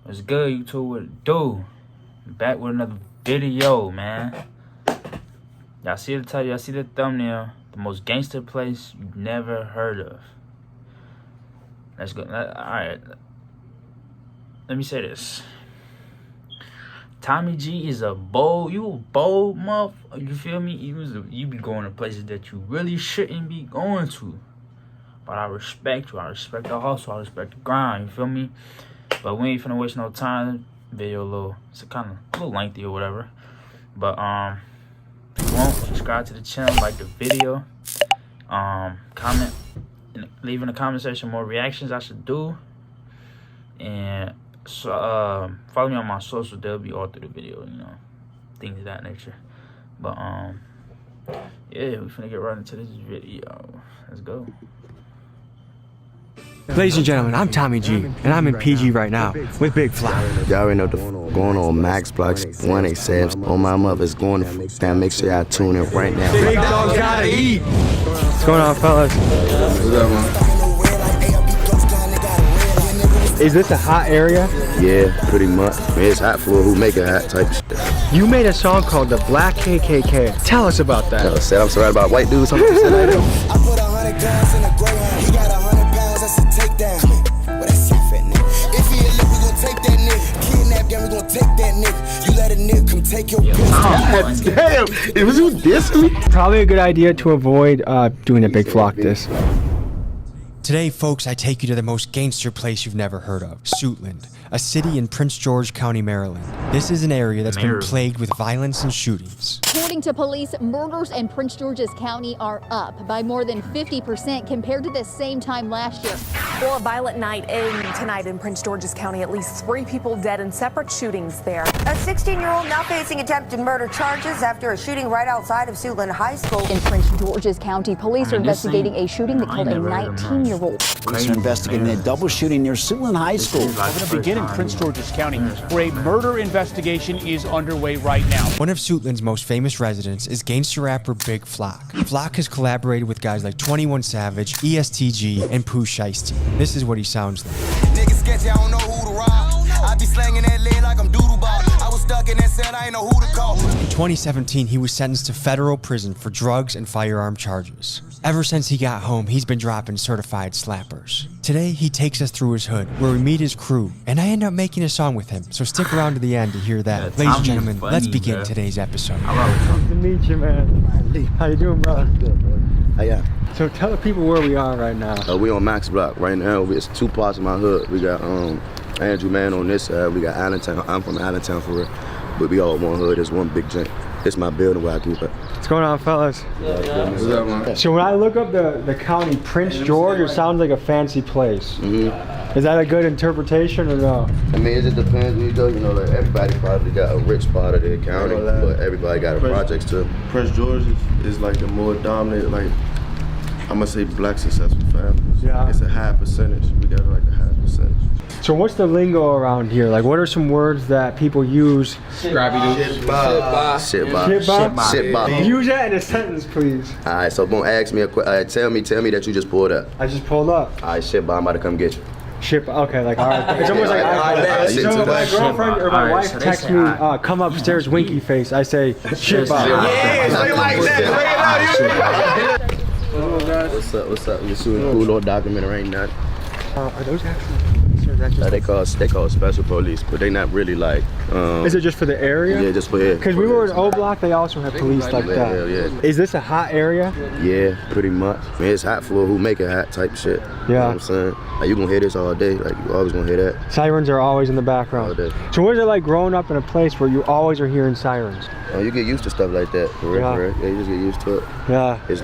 What's good, YouTube? What it do? Back with another video, man. Y'all see the title, y'all see the thumbnail. The most gangster place you've never heard of. Let's go. Alright. Let me say this. Tommy G is a bold motherfucker. You feel me? You be going to places that you really shouldn't be going to. But I respect you. I respect the hustle. I respect the grind. You feel me? But we ain't finna waste no time. Video it's kind of a little lengthy or whatever. But if you want, subscribe to the channel, like the video, comment, and leave in the comment section more reactions I should do. And so follow me on my socials. They'll be all through the video, you know, things of that nature. But yeah, we finna get right into this video. Let's go. Ladies and gentlemen, I'm Tommy G, and I'm in PG right now with Big Fly. Y'all already know what's going on. Max Blocks 187 on my mother is going down. Make sure y'all tune in right now. Big dog gotta eat. What's going on, fellas? What's up, man? Is this a hot area? Yeah, pretty much. Man, it's hot for who make it hot type shit. You made a song called The Black KKK. Tell us about that. I said I'm surrounded by white dudes. Something like that. I put 100 guns in a Greyhound. He got 100 pounds. That's a takedown. But that's your fat nigga. If he a lick, we gon' take that nigga. Kidnap gang, we gon' take that nigga. You let a nigga come take your piss. God damn! It was you dissing me? Probably a good idea to avoid doing a big vlog this. Today, folks, I take you to the most gangster place you've never heard of, Suitland, a city in Prince George County, Maryland. This is an area that's been plagued with violence and shootings. According to police, murders in Prince George's County are up by more than 50% compared to the same time last year. Well, a violent night tonight in Prince George's County. At least 3 people dead in separate shootings there. A 16-year-old now facing attempted murder charges after a shooting right outside of Suitland High School. In Prince George's County, police are investigating a shooting that killed a 19-year-old. Police are investigating a double shooting near Suitland High School. We're going to begin in Prince George's County, where a murder investigation is underway right now. One of Suitland's most famous residents is gangster rapper Big Flock. Flock has collaborated with guys like 21 Savage, ESTG, and Pooh Shiesty. This is what he sounds like. Niggas sketchy, I don't know who to rob. I be slanging that lead like I'm doodle ball. I was stuck in that cell, I ain't know who to call. In 2017, he was sentenced to federal prison for drugs and firearm charges. Ever since he got home, he's been dropping certified slappers. Today, he takes us through his hood, where we meet his crew, and I end up making a song with him, so stick around to the end to hear that. Yeah, ladies and gentlemen, let's begin today's episode. Nice to meet you, man. How you doing, bro? Good, bro. How ya? So tell the people where we are right now. We on Max Block right now. It's 2 parts of my hood. We got Andrew Man on this side. We got Allentown. I'm from Allentown for real, but we all one hood. It's one big joint. It's my building where I keep it. What's going on, fellas? What's up, man? So when I look up the county, Prince George, it sounds like a fancy place. Mm-hmm. Is that a good interpretation or no? I mean, it just depends where you go. You know, like everybody probably got a rich part of their county, but everybody got a projects too. Prince George is like the more dominant, like I'm gonna say black successful families. Yeah. It's a high percentage. We got like a high percentage. So what's the lingo around here? Like, what are some words that people use? Scrappy dude. Shit bob. Use that in a sentence, please. All right, so boom, ask me a question. Tell me that you just pulled up. I just pulled up. All right, shit bob, I'm about to come get you. Shit, okay, like, all right. It's almost like, so if my girlfriend or my wife texts me, come upstairs, winky face, I say, shit bob. Yeah, say like that. What's up? We're shooting a cool little documentary right now. Are those actually police or is that just they call special police, but they not really like. Is it just for the area? Yeah, just for here. Because we were in O Block, they also have police like that. Yeah. Is this a hot area? Yeah, pretty much. Man, it's hot for who make it hot type shit. Yeah. You know what I'm saying? Like, you gonna hear this all day. Like, you always gonna hear that. Sirens are always in the background. All day. So what is it like growing up in a place where you always are hearing sirens? Oh, you get used to stuff like that. For real, Yeah. for real. Yeah, you just get used to it. Yeah. It's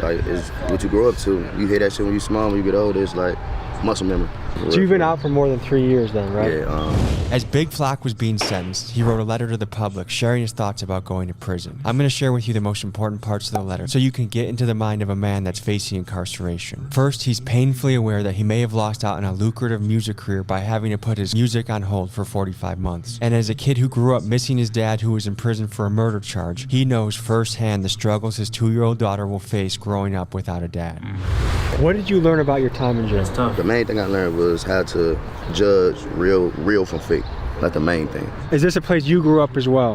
what you grow up to. You hear that shit when you small. When you get older, it's like muscle memory. So you've been out for more than 3 years then, right? Yeah. As Big Flock was being sentenced, he wrote a letter to the public sharing his thoughts about going to prison. I'm going to share with you the most important parts of the letter so you can get into the mind of a man that's facing incarceration. First, he's painfully aware that he may have lost out on a lucrative music career by having to put his music on hold for 45 months. And as a kid who grew up missing his dad who was in prison for a murder charge, he knows firsthand the struggles his 2-year-old daughter will face growing up without a dad. What did you learn about your time in jail? The main thing I learned was how to judge real from fake. That's the main thing. Is this a place you grew up as well?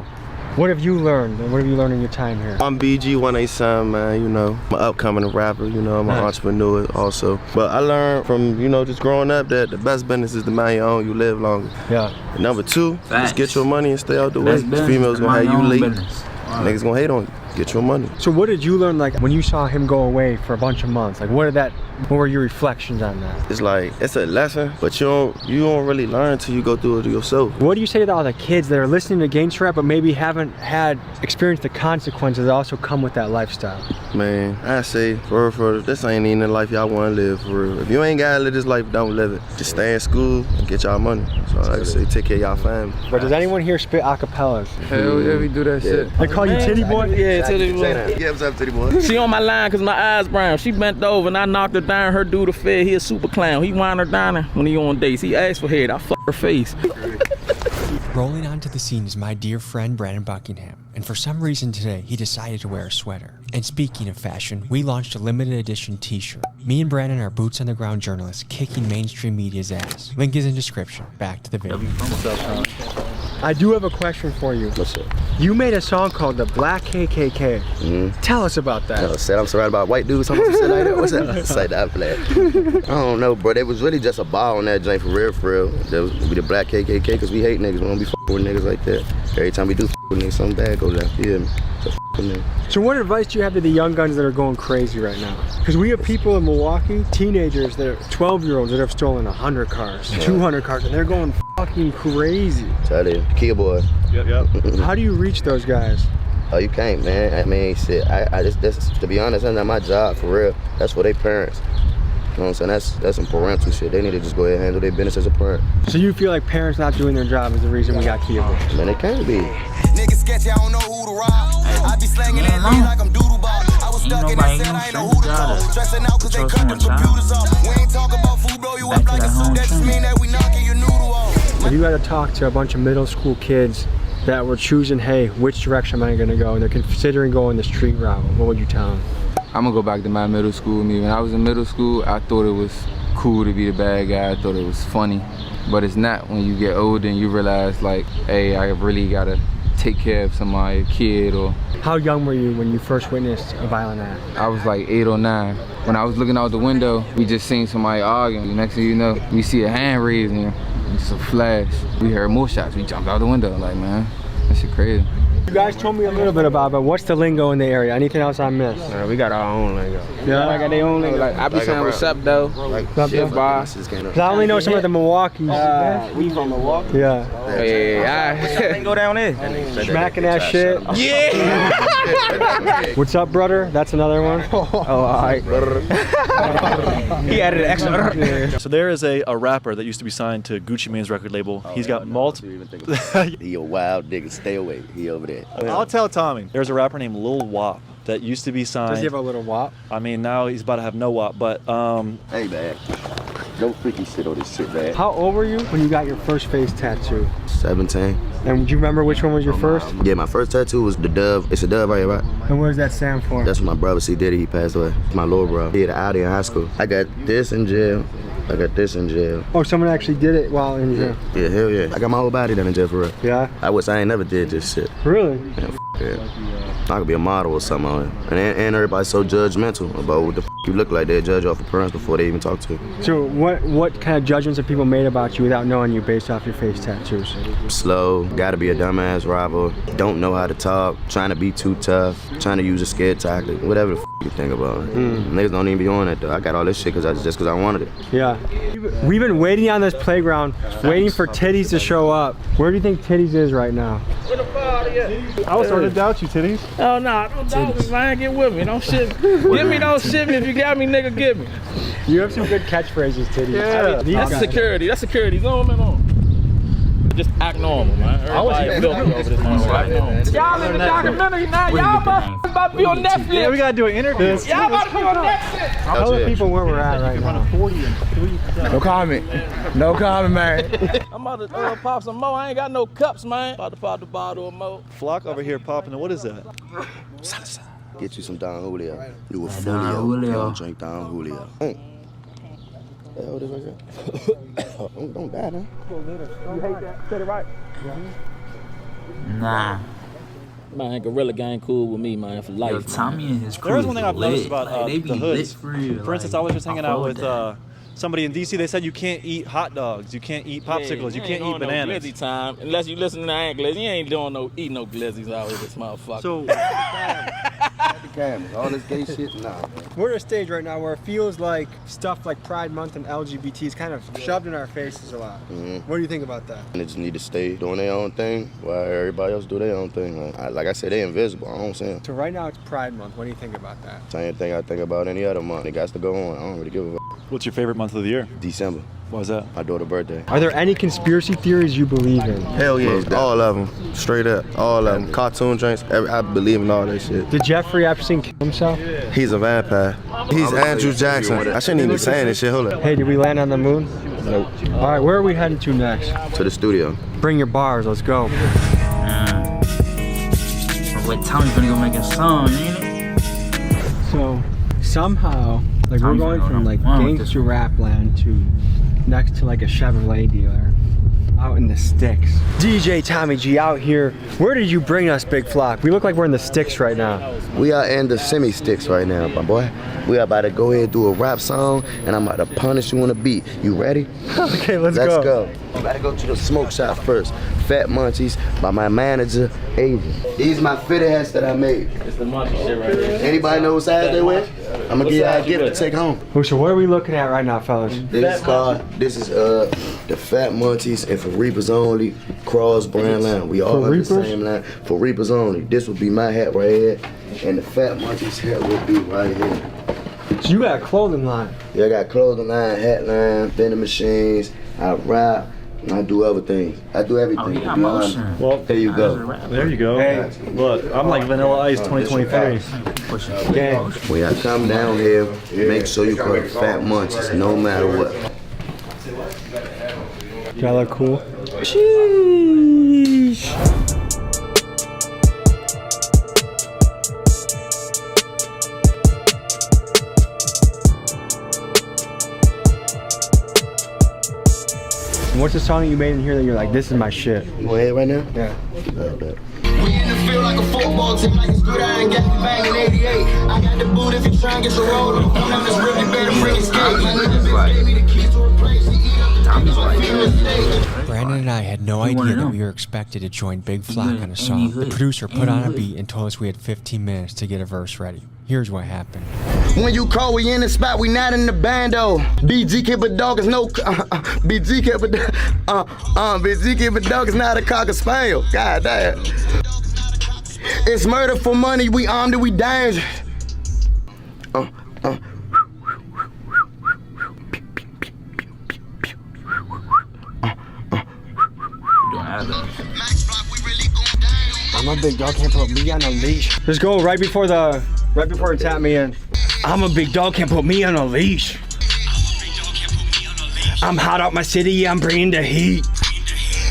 What have you learned, and what have you learned in your time here? I'm BG187, man, you know. I'm an upcoming rapper, you know, I'm an entrepreneur also. But I learned from, you know, just growing up that the best business is to mind your own, you live longer. Yeah. And number two, just get your money and stay out the way. Females gonna have you late. Niggas gonna hate on you. Get your money. So what did you learn, like, when you saw him go away for a bunch of months? Like, what were your reflections on that? It's like, it's a lesson, but you don't really learn until you go through it yourself. What do you say to all the kids that are listening to Gangster rap but maybe haven't experienced the consequences that also come with that lifestyle? Man, I say, for this ain't even the life y'all wanna live, for real. If you ain't gotta live this life, don't live it. Just stay in school and get y'all money. So like I say, take care of y'all family. But does anyone here spit acapellas? Hell yeah, we do that shit. They call you Titty Boy? Yeah, Titty Boy. Yeah, what's up, Titty Boy? She on my line cause my eyes brown. She bent over and I knocked her down. Her dude a fed, he a super clown. He wind her down when he on dates. He asked for head, I fuck her face. Rolling onto the scene is my dear friend Brandon Buckingham, and for some reason today he decided to wear a sweater. And speaking of fashion, we launched a limited edition t-shirt. Me and Brandon are boots on the ground journalists kicking mainstream media's ass. Link is in description. Back to the video. I do have a question for you. What's up? You made a song called The Black KKK. Tell us about that. I said I'm surrounded by white dudes. Some shit like that. What's that? Say that for that. I don't know, bro. It was really just a ball on that joint for real, for real. That was be the Black KKK because we hate niggas. We don't be fucking with niggas like that. Every time we do with niggas, something bad goes down. Yeah, so with them. So what advice do you have to the young guns that are going crazy right now? Because we have people in Milwaukee, teenagers that are 12-year-olds that have stolen 100 cars, 200 cars, and they're going fucking crazy. Tell you, kid boy. Yep. How do you reach those guys? Oh, you can't, man. I mean, shit. I just, to be honest, that's not my job for real. That's for their parents. You know what I'm saying? That's some parental shit. They need to just go ahead and handle their business as a parent. So you feel like parents not doing their job is the reason we got keyboards? Man, it can't be. Niggas sketchy, I don't know who to rob. I be slanging that lean like I'm doodle ball. I was stuck in that set, I ain't know who to call. Stressing out cause they cut the computers off. We ain't talking about food, bro. You up like a soup. That just mean that we knocking your noodle off. If you had to talk to a bunch of middle school kids that were choosing, hey, which direction am I gonna go? And they're considering going the street route, what would you tell them? I'm gonna go back to my middle school. Me, when I was in middle school, I thought it was cool to be the bad guy. I thought it was funny, but it's not when you get older and you realize like, hey, I really gotta take care of somebody, a kid or... How young were you when you first witnessed a violent act? I was like 8 or 9. When I was looking out the window, we just seen somebody arguing. Next thing you know, we see a hand raised and it's a flash. We heard more shots. We jumped out the window. Like, man, that shit crazy. You guys told me a little bit about, but what's the lingo in the area? Anything else I missed? We got our own lingo. Yeah, I got their own lingo. Like, I be saying what's up though. Shit, bye. Cause I only know some of the Milwaukee's. We from Milwaukee? Yeah. Yeah. Go down there. Smacking that shit. Yeah. What's up, brother? That's another one. Oh, all right. He added an extra. So there is a rapper that used to be signed to Gucci Mane's record label. He's got multiple. He a wild nigga. Stay away. He over there. I'll tell Tommy. There's a rapper named Lil Wop that used to be signed. Does he have a little wop? I mean, now he's about to have no wop, but Hey, man. Don't freaky shit on this shit, man. How old were you when you got your first face tattoo? 17. And do you remember which one was your first? Yeah, my first tattoo was the dove. It's a dove right here, right? And what does that stand for? That's what my brother C. Diddy, he passed away. My little bro. He had an Audi in high school. I got this in jail. I got this in jail. Oh, someone actually did it while in jail? Yeah, hell yeah. I got my whole body done in jail for real. Yeah? I wish I ain't never did this shit. Really? Man, yeah. I could be a model or something on it. And everybody's so judgmental about what the you look like. They judge off appearance before they even talk to you. So what kind of judgments have people made about you without knowing you based off your face tattoos? Slow, gotta be a dumbass robber, don't know how to talk, trying to be too tough, trying to use a scared tactic, whatever the you think about it. Niggas don't even be on that though. I got all this shit just because I wanted it. Yeah. We've been waiting on this playground, waiting for Titties to show up. Where do you think Titties is right now? I was starting to doubt you, Titties. Oh, no, don't doubt me, man. Get with me. Don't shit. Give me, don't shit me. If you got me, nigga, give me. You have some good catchphrases, Titties. Yeah. That's security. That's security. Zoom in on. Just act normal, man. Everybody filthy over this one. Y'all in the documentary now. Y'all about to be on Netflix. Yeah, we gotta do an interview. Y'all about to be on Netflix. Tell the people where we're at right now. No comment. No comment, man. I'm about to pop some more. I ain't got no cups, man. About to pop the bottle of more. Flock over here popping. What is that? Get you some Don Julio. You a Julio. You don't drink Don Julio. What the hell is right there? Don't die, man. You hate that? Said it right. Nah. Man, Gorilla Gang cool with me, man, for life. Yo, Tommy and his crew. There is one thing is I've noticed lit. about Like, they be the hoods. lit for real. For instance, like, I was just hanging out with that. somebody in DC. They said you can't eat hot dogs, you can't eat popsicles, you can't eat bananas. No glizzy time, unless you listen to Aunt Glizzy. You ain't doing eating no glizzies out here, this motherfucker. So, all this gay shit, nah. We're at a stage right now where it feels like stuff like Pride Month and LGBT is kind of shoved in our faces a lot. What do you think about that? They just need to stay doing their own thing while everybody else do their own thing. Like I said, they invisible. I don't see them. So right now it's Pride Month. What do you think about that? Same thing I think about any other month. It got to go on. I don't really give a fuck. what's your favorite month of the year? December. Why is that? My daughter's birthday. Are there any conspiracy theories you believe in? Hell yeah, all of them. Straight up, all of them. Cartoon drinks, I believe in all that shit. Did Jeffrey Epstein kill himself? He's a vampire. He's Andrew Jackson. I shouldn't even be saying this shit, hold up. Hey, did we land on the moon? Nope. All right, where are we headed to next? To the studio. Bring your bars, let's go. Wait, Tommy's gonna go make a song, ain't it? So, somehow, like we're going from like gangster rap land to next to like a Chevrolet dealer out in the sticks. DJ Tommy G out here. Where did you bring us, Big Flock? We look like we're in the sticks right now. We are in the semi-sticks right now, my boy. We are about to go ahead and do a rap song, and I'm about to punish you on the beat. You ready? Okay, let's go. Let's go. I'm about to go to the smoke shop first. Fat Munchies by my manager, Avery. These my fitted hats that I made. It's the monkey shit right here. Anybody know what size they wear? I'm gonna give y'all a gift to take home. Oh, so what are we looking at right now, fellas? This is the Fat Munchies and for Reapers only cross brand line. We all have the same line. For Reapers only. This would be my hat right here, and the Fat Munchies hat would be right here. So you got a clothing line? Yeah, I got clothing line, hat line, vending machines. I rap. And I do other things. I do everything. Well, there you go. There you go. Hey. Look, I'm like Vanilla Ice 2023. Gang. When I come down here, make sure you call it Fat Munchies, no matter what. Y'all look cool. Sheesh. What's the song that you made in here that you're like, this is my shit? Go ahead right now? Yeah. We in the field like a football team, like it's good. I ain't got the bang in 88. I got the boot if you try and get your roll. I'm on this rip, you better bring it skate. Brandon and I had no idea that we were expected to join Big Flock on a song. The producer put on a beat and told us we had 15 minutes to get a verse ready. Here's what happened. When you call, we in the spot, we not in the bando. BG keep a dog is no BG keep a BG keep a dog is not a cocker spaniel. God damn. It's murder for money, we armed and we dangerous. I'm a big dog, can't put me on a leash. Let's go right before it tap me in. I'm a big dog, can't put me on a leash. I'm hot out my city, I'm bringing the heat.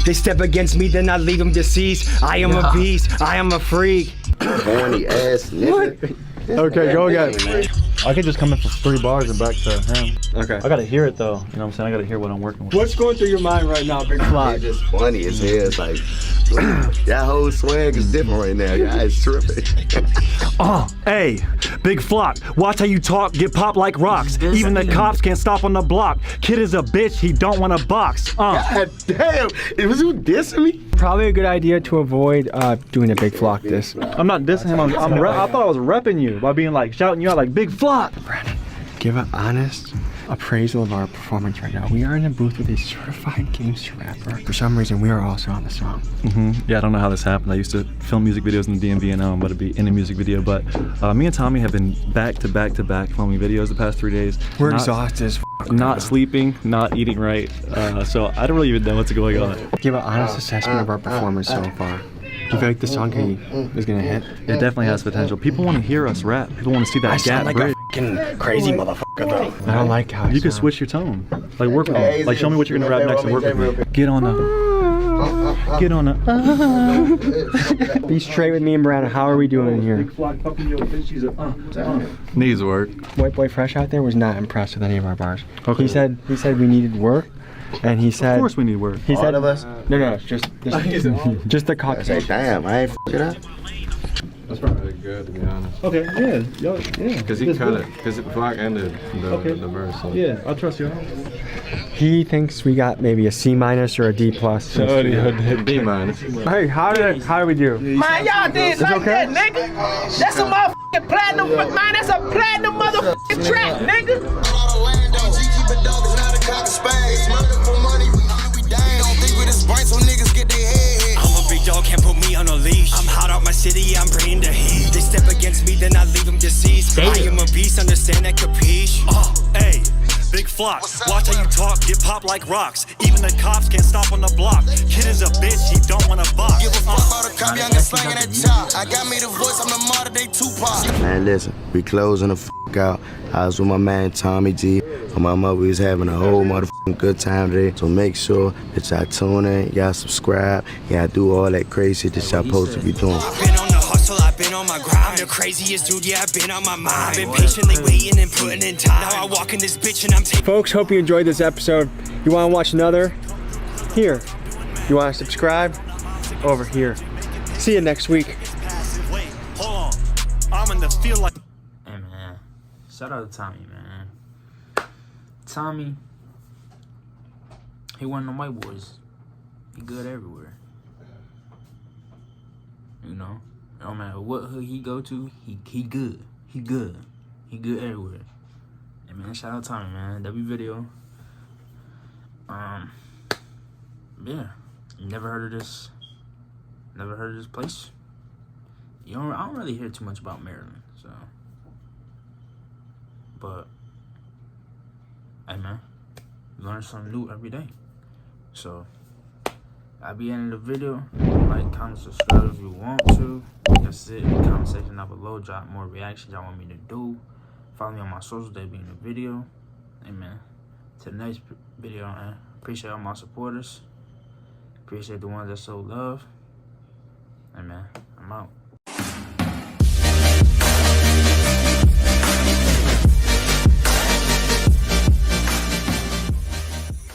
They step against me, then I leave them deceased. I am a beast, I am a freak. Horny ass nigga. Okay, go again. I could just come in for 3 bars and back to him. Okay. I gotta hear it though. You know what I'm saying? I gotta hear what I'm working with. What's going through your mind right now, Big Flock? It's just funny as hell. It's like, that whole swag is different right now. Y'all is tripping. Hey, Big Flock, watch how you talk, get popped like rocks. Even the cops can't stop on the block. Kid is a bitch, he don't want to box. God damn, was you dissing me? Probably a good idea to avoid doing a Big Flock diss. I'm not dissing him, I thought I was repping you by being like, shouting you out like, Big Flock. Brandon, give an honest appraisal of our performance right now. We are in a booth with a certified gangster rapper. For some reason, we are also on the song. Yeah, I don't know how this happened. I used to film music videos in the DMV and now I'm about to be in a music video, but me and Tommy have been back to back to back filming videos the past 3 days. We're exhausted as f***. Not sleeping, not eating right, so I don't really even know what's going on. Give an honest assessment of our performance so far. Do you feel like the song is gonna hit? It definitely has potential. People want to hear us rap. People want to see that gap bridge. Fucking crazy motherfucker though. I don't like how you can switch your tone. Like work with me. Like show me what you're gonna rap next and work with me. Get on the. Be straight with me and Brandon. How are we doing in here? Needs work. White Boy Fresh out there was not impressed with any of our bars. Okay. He said we needed work. And he said, of course we need work. He said, All of us? No, just the cock. I say, damn, I ain't f***ing up. That's probably good, to be honest. Okay, yeah. Because he cut it. Because Flock ended the verse. So. Yeah, I trust you. He thinks we got maybe a C- or a D+. So D-. Hey, how did we do? Man, y'all did like okay? that, nigga. That's a motherfucking platinum, man. That's a platinum motherfucking track, nigga. I'm a big dog, can't put me on a leash. I'm hot out my city, I'm bringing the heat. They step against me, then I leave them deceased. I am a beast, understand that capiche. Hey, big flock. Watch how you talk, get popped like rocks. Even the cops can't stop on the block. Kid is a bitch, he don't wanna box. Give a fuck about a cop, young and slanging that chop. I got me the voice, I'm the modern day Tupac. Man, listen, we closing the fuck out. I was with my man Tommy G. And my mother was having a whole motherfucking good time today. So make sure that y'all tune in, y'all subscribe, y'all do all that crazy that y'all supposed to be doing. I've been on the hustle, I've been on my grind. I'm the craziest dude, yeah, I've been on my mind. I've been patiently waiting and putting in time. Now I walk in this bitch and I'm taking. Folks, hope you enjoyed this episode. You want to watch another? Here. You want to subscribe? Over here. See you next week. Wait, hold on. I'm in the field like. Hey man, shout out to Tommy, man. Tommy, he one of them white boys. He good everywhere. You know, no matter what hood he go to, he good. He good. He good everywhere. Hey man, shout out Tommy, man. W video. Yeah. You never heard of this? Never heard of this place? I don't really hear too much about Maryland, so. But, hey man, learn something new every day. So, I'll be ending the video. Like, comment, subscribe if you want to. That's it. In the comment section down below, drop more reactions y'all want me to do. Follow me on my socials, they be in the video. Hey man, to the next video, man. Appreciate all my supporters. Appreciate the ones that show love. Hey man, I'm out.